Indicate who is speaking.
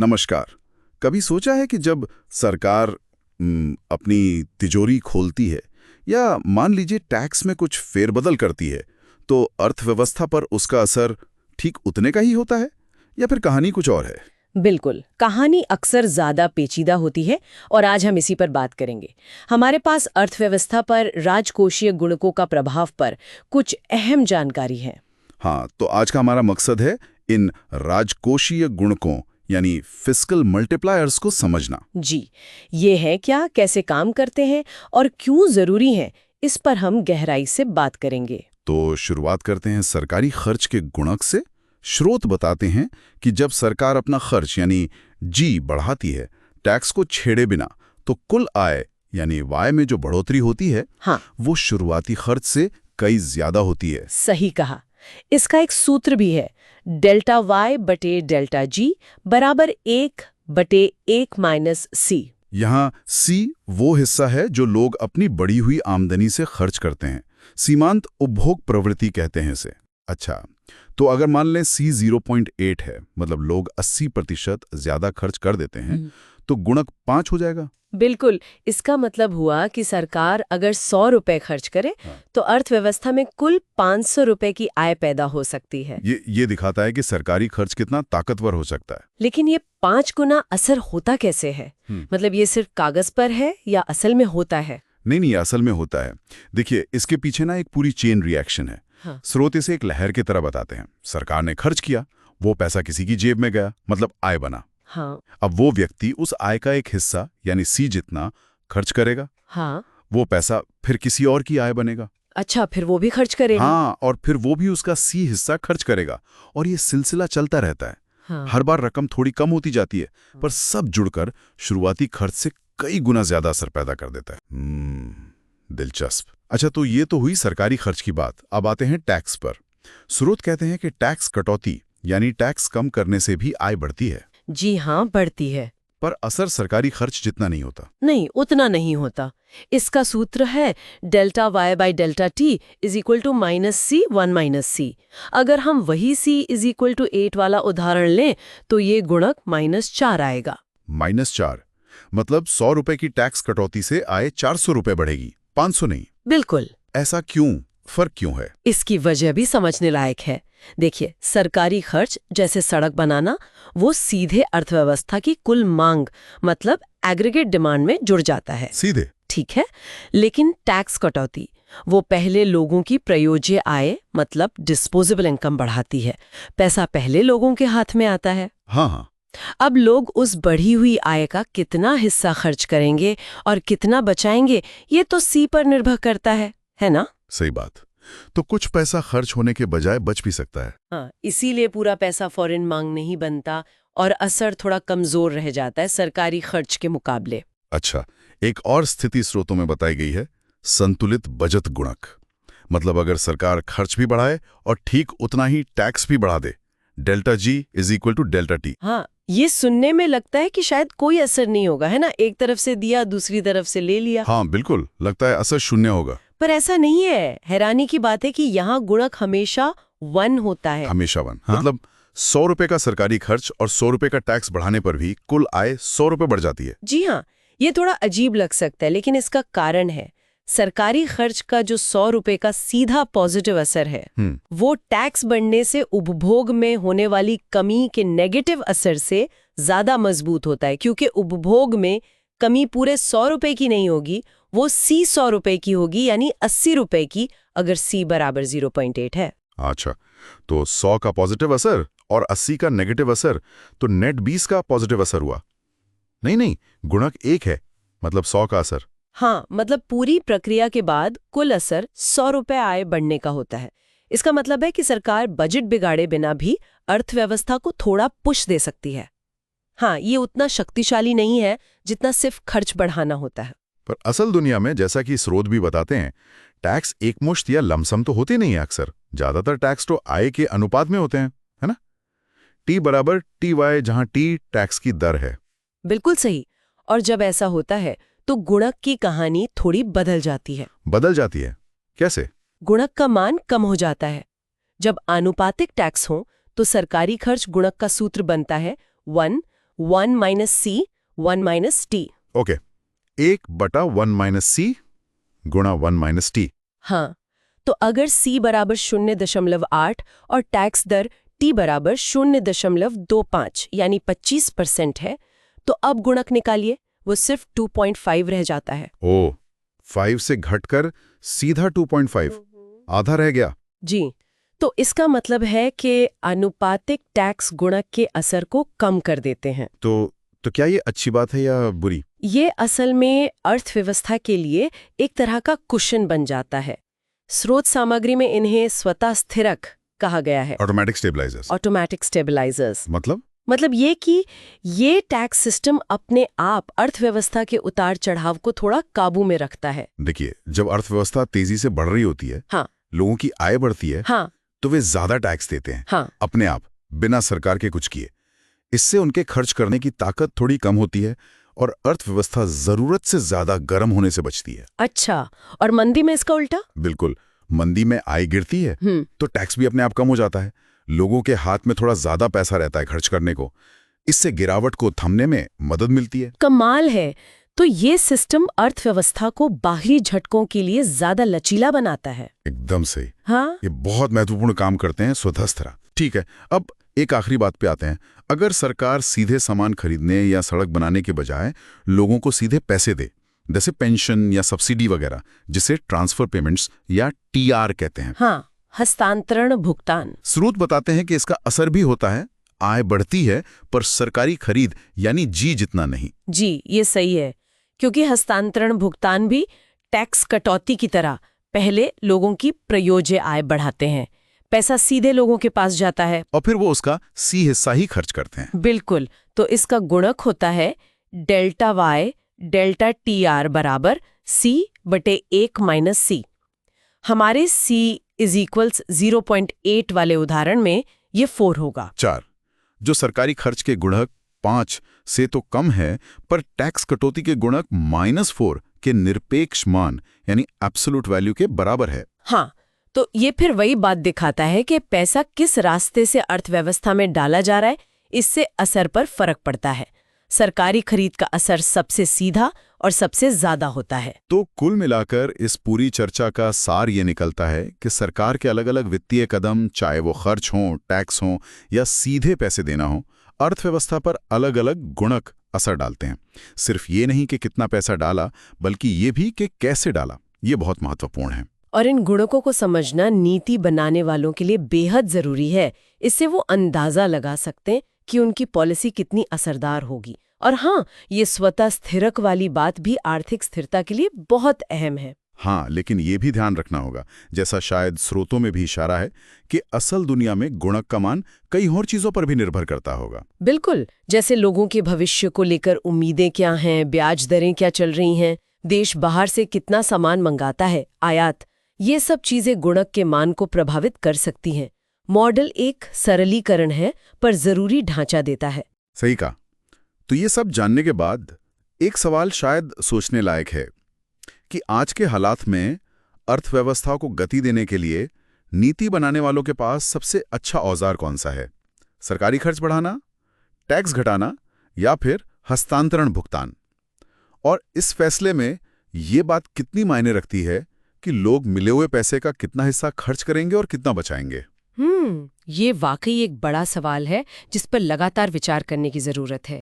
Speaker 1: नमस्कार। कभी सोचा है कि जब सरकार अपनी तिजोरी खोलती है या मान लीजिए टैक्स में कुछ फेरबदल करती है तो अर्थव्यवस्था पर उसका असर ठीक उतने का ही होता है या फिर कहानी कुछ और है?
Speaker 2: बिल्कुल, कहानी अक्सर ज्यादा पेचीदा होती है और आज हम इसी पर बात करेंगे। हमारे पास अर्थव्यवस्था पर राजकोषीय गुणकों का प्रभाव पर कुछ अहम जानकारी है।
Speaker 1: हाँ, तो आज का हमारा मकसद है इन राजकोषीय गुणकों यानी फिस्कल मल्टीप्लायर्स को समझना।
Speaker 2: जी, ये है क्या, कैसे काम करते हैं और क्यों जरूरी हैं, इस पर हम गहराई से बात करेंगे।
Speaker 1: तो शुरुआत करते हैं सरकारी खर्च के गुणक से। स्रोत बताते हैं कि जब सरकार अपना खर्च यानी जी बढ़ाती है टैक्स को छेड़े बिना, तो कुल आय यानी वाय में जो बढ़ोतरी होती है,
Speaker 2: हाँ,
Speaker 1: वो शुरुआती खर्च से कई ज्यादा होती है।
Speaker 2: सही कहा। इसका एक सूत्र भी है, डेल्टा वाई बटे डेल्टा जी बराबर 1/1 माइनस सी।
Speaker 1: यहाँ सी वो हिस्सा है जो लोग अपनी बढ़ी हुई आमदनी से खर्च करते हैं। सीमांत उपभोग प्रवृत्ति कहते हैं इसे। अच्छा, तो अगर मान लें सी 0.8 है, मतलब लोग 80% ज्यादा खर्च कर देते हैं, तो गुणक 5 हो जाएगा।
Speaker 2: बिल्कुल, इसका मतलब हुआ कि सरकार अगर 100 रुपए खर्च करे, तो अर्थव्यवस्था में कुल 500 रुपए की आय पैदा हो सकती है।
Speaker 1: ये दिखाता है कि सरकारी खर्च कितना ताकतवर हो सकता है।
Speaker 2: लेकिन ये 5 गुना असर होता कैसे है? मतलब ये सिर्फ कागज पर है या असल में होता है?
Speaker 1: नहीं, असल में होता है। देखिए, इसके पीछे ना एक पूरी चेन रिएक्शन है।
Speaker 2: हाँ।
Speaker 1: स्रोत इसे एक लहर की तरह बताते हैं। सरकार ने खर्च किया, वो पैसा किसी की जेब में गया, मतलब आय बना।
Speaker 2: हाँ।
Speaker 1: अब वो व्यक्ति उस आय का एक हिस्सा यानी सी जितना खर्च करेगा।
Speaker 2: हाँ।
Speaker 1: वो पैसा फिर किसी और की आय बनेगा।
Speaker 2: अच्छा, फिर वो भी खर्च करेगा?
Speaker 1: हाँ, और फिर वो भी उसका सी हिस्सा खर्च करेगा और ये सिलसिला चलता रहता है।
Speaker 2: हाँ।
Speaker 1: हर बार रकम थोड़ी कम होती जाती है, पर सब जुड़कर शुरुआती खर्च से कई गुना ज्यादा असर पैदा कर देता है। दिलचस्प। अच्छा, तो ये तो हुई सरकारी खर्च की बात। अब आते हैं टैक्स पर। स्रोत कहते हैं कि टैक्स कटौती यानी टैक्स कम करने से भी आय बढ़ती है।
Speaker 2: जी हाँ, बढ़ती है।
Speaker 1: पर असर सरकारी खर्च जितना नहीं होता।
Speaker 2: नहीं, उतना नहीं होता। इसका सूत्र है delta y by delta t is equal to minus c 1 minus c. अगर हम वही सी इज इक्वल टू 8 वाला उदाहरण लें तो ये गुणक -4 आएगा।
Speaker 1: -4 मतलब 100 रुपए की टैक्स कटौती से आय 400 रुपए बढ़ेगी, 500 नहीं।
Speaker 2: बिल्कुल।
Speaker 1: ऐसा क्यों? फर्क क्यों है?
Speaker 2: इसकी वजह भी समझने लायक है। देखिए, सरकारी खर्च जैसे सड़क बनाना, वो सीधे अर्थव्यवस्था की कुल मांग मतलब एग्रीगेट डिमांड में जुड़ जाता है।
Speaker 1: सीधे?
Speaker 2: ठीक है, लेकिन टैक्स कटौती वो पहले लोगों की प्रयोज्य आय मतलब डिस्पोजेबल इनकम बढ़ाती है। पैसा पहले लोगों के हाथ में आता है।
Speaker 1: हाँ।
Speaker 2: अब लोग उस बढ़ी हुई आय का कितना हिस्सा खर्च करेंगे और कितना बचाएंगे, ये तो सी पर निर्भर करता है ना?
Speaker 1: सही बात। तो कुछ पैसा खर्च होने के बजाय बच भी सकता है।
Speaker 2: हाँ, इसीलिए पूरा पैसा फौरन मांग नहीं बनता और असर थोड़ा कमजोर रह जाता है सरकारी खर्च के मुकाबले।
Speaker 1: अच्छा, एक और स्थिति स्रोतों में बताई गई है, संतुलित बजट गुणक। मतलब अगर सरकार खर्च भी बढ़ाए और ठीक उतना ही टैक्स भी बढ़ा दे, delta g is equal to delta t.
Speaker 2: हाँ, ये सुनने में लगता है कि शायद कोई असर नहीं होगा, है ना? एक तरफ से दिया, दूसरी तरफ से ले लिया।
Speaker 1: हाँ बिल्कुल, लगता है असर शून्य होगा।
Speaker 2: पर ऐसा नहीं है। हैरानी की बात है कि यहाँ गुणक हमेशा 1 होता है।
Speaker 1: हमेशा 1। हाँ? मतलब 100 रुपए का सरकारी खर्च और 100 रुपए का टैक्स बढ़ाने पर भी कुल आय 100 रुपए बढ़ जाती है।
Speaker 2: जी हाँ, ये थोड़ा अजीब लग सकता है, लेकिन इसका कारण है सरकारी खर्च का जो 100 रुपए का सीधा पॉजिटिव असर है, वो टैक्स बढ़ने से उपभोग में होने वाली कमी के नेगेटिव असर से ज्यादा मजबूत होता है, क्योंकि उपभोग में कमी पूरे 100 रुपए की नहीं होगी, वो सी 100 रुपए की होगी, यानी 80 रुपए की, अगर सी बराबर 0.8 है।
Speaker 1: अच्छा, तो 100 का पॉजिटिव असर और 80 का नेगेटिव असर, तो नेट 20 का पॉजिटिव असर हुआ। नहीं, गुणक 1 है, मतलब 100 का असर।
Speaker 2: हाँ, मतलब पूरी प्रक्रिया के बाद कुल असर 100 रुपए आय बढ़ने का होता है। इसका मतलब है कि सरकार बजट बिगाड़े बिना भी अर्थव्यवस्था को थोड़ा पुश दे सकती है। हाँ, ये उतना शक्तिशाली नहीं है जितना सिर्फ खर्च बढ़ाना होता है।
Speaker 1: पर असल दुनिया में, जैसा कि स्रोत भी बताते हैं, टैक्स एकमुश्त या लमसम तो होते नहीं है। अक्सर ज्यादातर टैक्स तो आय के अनुपात में होते हैं, है ना? टी बराबर टी वाई, जहां टी टैक्स की दर है।
Speaker 2: बिल्कुल सही। और जब ऐसा होता है तो गुणक की कहानी थोड़ी बदल जाती है।
Speaker 1: बदल जाती है? कैसे?
Speaker 2: गुणक का मान कम हो जाता है। जब आनुपातिक टैक्स हो तो सरकारी खर्च गुणक का सूत्र बनता है 1 1 minus c 1 minus T.
Speaker 1: Okay, 1/1 - c गुणा 1 - t।
Speaker 2: हाँ, तो अगर c बराबर 0.8 और टैक्स दर t बराबर 0.25 यानी 25% है, तो अब गुणक निकालिए, वो सिर्फ 2.5 रह जाता है।
Speaker 1: ओ, 5 से घटकर सीधा 2.5, आधा रह गया।
Speaker 2: जी, तो इसका मतलब है कि आनुपातिक टैक्स गुणक के असर को कम कर देते हैं।
Speaker 1: तो क्या ये अच्छी बात है या बुरी?
Speaker 2: ये असल में अर्थव्यवस्था के लिए एक तरह का कुशन बन जाता है। स्रोत सामग्री में इन्हें स्वतः स्थिरक कहा गया है,
Speaker 1: ऑटोमेटिक स्टेबलाइजर्स।
Speaker 2: Automatic stabilisers.
Speaker 1: मतलब
Speaker 2: ये कि ये टैक्स सिस्टम अपने आप अर्थव्यवस्था के उतार चढ़ाव को थोड़ा काबू में रखता है।
Speaker 1: देखिए, जब अर्थव्यवस्था तेजी से बढ़ रही होती है,
Speaker 2: हाँ,
Speaker 1: लोगों की आय बढ़ती है,
Speaker 2: हाँ,
Speaker 1: तो वे ज्यादा टैक्स देते हैं,
Speaker 2: हाँ,
Speaker 1: अपने आप, बिना सरकार के कुछ किए। इससे उनके खर्च करने की ताकत थोड़ी कम होती है और अर्थव्यवस्था जरूरत से ज्यादा गर्म होने से बचती है।
Speaker 2: अच्छा, और मंदी में इसका उल्टा?
Speaker 1: बिल्कुल, मंदी में आय गिरती है तो टैक्स भी अपने आप कम हो जाता है। लोगों के हाथ में थोड़ा ज्यादा पैसा रहता है खर्च करने को। इससे गिरावट को थमने में मदद मिलती है।
Speaker 2: कमाल है। तो ये सिस्टम अर्थव्यवस्था को बाहरी झटकों के लिए ज्यादा लचीला बनाता है।
Speaker 1: एकदम सही।
Speaker 2: हाँ,
Speaker 1: ये बहुत महत्वपूर्ण काम करते हैं स्वतंत्र। ठीक है, अब एक आखिरी बात पे आते हैं। अगर सरकार सीधे सामान खरीदने या सड़क बनाने के बजाय लोगों को सीधे पैसे दे, जैसे पेंशन या सब्सिडी वगैरह, जिसे ट्रांसफर पेमेंट्स या टीआर कहते हैं।
Speaker 2: हाँ, हस्तांतरण भुगतान।
Speaker 1: स्रोत बताते हैं कि इसका असर भी होता है। आय बढ़ती है, पर सरकारी खरीद यानी जी जितना नहीं।
Speaker 2: जी, ये सही है, क्योंकि हस्तांतरण भुगतान भी टैक्स कटौती की तरह पहले लोगों की प्रयोज्य आय बढ़ाते हैं। पैसा सीधे लोगों के पास जाता है
Speaker 1: और फिर वो उसका सी हिस्सा ही खर्च करते हैं।
Speaker 2: बिल्कुल, तो इसका गुणक होता है delta y delta t r बराबर c/1 - c। हमारे c = 0.8 वाले उदाहरण में ये 4 होगा।
Speaker 1: 4, जो सरकारी खर्च के गुणक 5 से तो कम है, पर टैक्स कटौती के गुणक -4 के निरपेक्ष मान यानी एब्सोल्यूट वैल्यू के बराबर है।
Speaker 2: हाँ, तो ये फिर वही बात दिखाता है कि पैसा किस रास्ते से अर्थव्यवस्था में डाला जा रहा है, इससे असर पर फर्क पड़ता है। सरकारी खरीद का असर सबसे सीधा और सबसे ज्यादा होता है।
Speaker 1: तो कुल मिलाकर इस पूरी चर्चा का सार ये निकलता है कि सरकार के अलग अलग वित्तीय कदम, चाहे वो खर्च हों, टैक्स हों या सीधे पैसे देना हो, अर्थव्यवस्था पर अलग अलग गुणक असर डालते हैं। सिर्फ ये नहीं कि कितना पैसा डाला, बल्कि ये भी कि कैसे डाला। ये बहुत महत्वपूर्ण है।
Speaker 2: और इन गुणकों को समझना नीति बनाने वालों के लिए बेहद जरूरी है। इससे वो अंदाजा लगा सकते हैं कि उनकी पॉलिसी कितनी असरदार होगी। और हाँ, ये स्वतः स्थिरक वाली बात भी आर्थिक स्थिरता के लिए बहुत अहम है।
Speaker 1: हाँ, लेकिन ये भी ध्यान रखना होगा, जैसा शायद स्रोतों में भी इशारा है, कि असल दुनिया में गुणक का मान कई और चीजों पर भी निर्भर करता होगा।
Speaker 2: बिल्कुल, जैसे लोगों के भविष्य को लेकर उम्मीदें क्या हैं, ब्याज दरें क्या चल रही हैं, देश बाहर से कितना सामान मंगाता है, आयात, ये सब चीजें गुणक के मान को प्रभावित कर सकती हैं। मॉडल एक सरलीकरण है, पर जरूरी ढांचा देता है।
Speaker 1: सही कहा। तो ये सब जानने के बाद एक सवाल शायद सोचने लायक है कि आज के हालात में अर्थव्यवस्था को गति देने के लिए नीति बनाने वालों के पास सबसे अच्छा औजार कौन सा है? सरकारी खर्च बढ़ाना, टैक्स घटाना या फिर हस्तांतरण भुगतान? और इस फैसले में ये बात कितनी मायने रखती है कि लोग मिले हुए पैसे का कितना हिस्सा खर्च करेंगे और कितना बचाएंगे?
Speaker 2: ये वाकई एक बड़ा सवाल है जिस पर लगातार विचार करने की जरूरत है।